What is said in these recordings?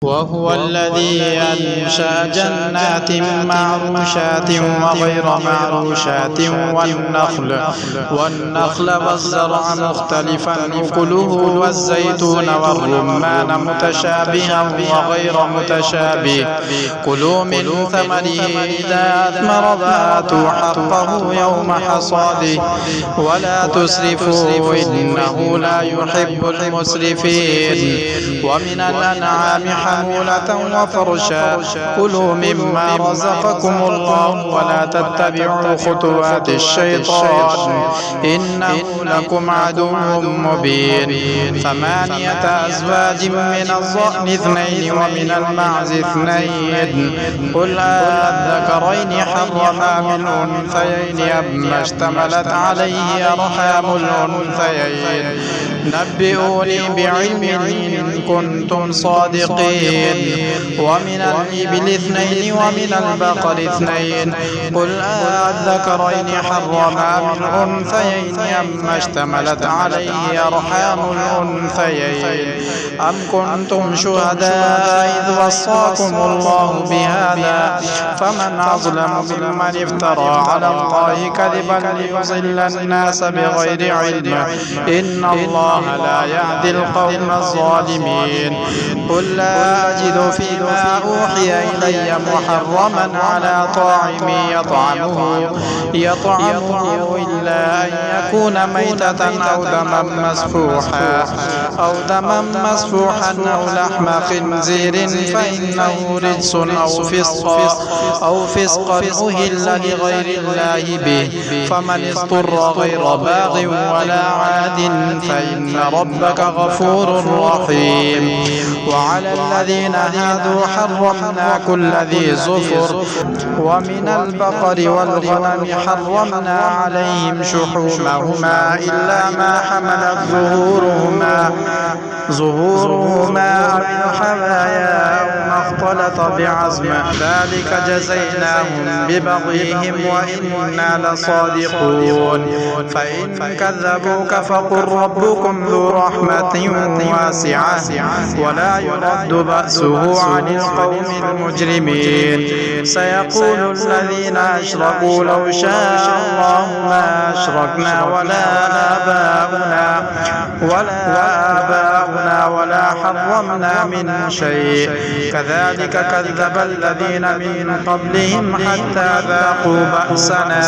وهو الذي أنشأ جنات معروشات وغير معروشات والنخل والزرع مختلفا أكله والزيتون والرمان متشابها وغير متشابه كلوا من ثمره إذا أثمر وآتوا حقه يوم حصاده ولا تسرفوا إنه لا يحب المسرفين ومن الأنعام حمولة وفرشا كلوا مما رزقكم الله ولا تتبعوا خطوات الشيطان إنه لكم عدو مبين 8 أزواج من الضأن 2 ومن المعز 2 قل أذكرين حرم أم الأنثيين أما اشتملت عليه أرحام الأنثيين نبئوني بعلم إن كنتم صادقين ومن الإبل 2 ومن البقر 2 قل أذكرين حرم أم الأنثيين أما اشتملت عليه أرحام الأنثيين أم كنتم شهداء إذ وصاكم الله بهذا فمن أظلم ممن افترى على الله كذبا ليضل الناس بغير علم إن الله لا يهدي القوم الظالمين قل لا أجد فيما أوحي إلي محرما على طاعم يطعمه إلا أن يكون ميتة أو دما مسفوحا أو لحم خنزير فإنه رجس أو فسقا أهل لغير الله به فمن اضطر غير باغ ولا عاد فإن ربك غفور رحيم وعلى الذين هادوا حرمنا كل ذي زفر ومن البقر والغنم حرمنا عليهم شحومهما إلا ما حملت ظهورهما أو الحوايا أو ما اختلط بعظم ذلك جزيناهم ببغيهم وإنا لصادقون فإن كذبوك فقل ربكم ذو رحمة واسعة ولا يرد بأسه عن القوم المجرمين سيقول الذين أشركوا لو شاء الله ما أشركنا ولا حرمنا من شيء كذلك كذب الذين من قبلهم حتى ذاقوا بأسنا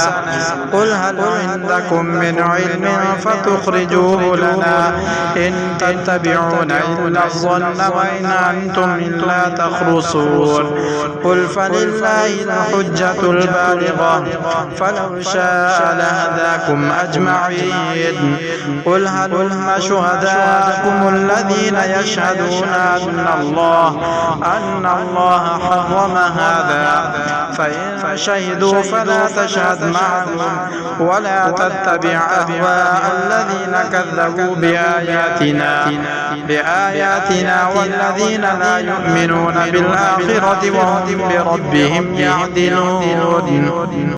قل هل عندكم من علم فتخرجوه لنا إن تتبعون إلا الظن وإن أنتم إلا تخرصون قل فلله الحجة البالغة فلو شاء لهداكم أجمعين قل هلم شهداءكم الذين يشهدون أن الله حرم هذا فإن شهدوا فلا تشهد معهم ولا تتبع أهواء الذين كذبوا بآياتنا والذين لا يؤمنون بالآخرة وهم بربهم يعدلون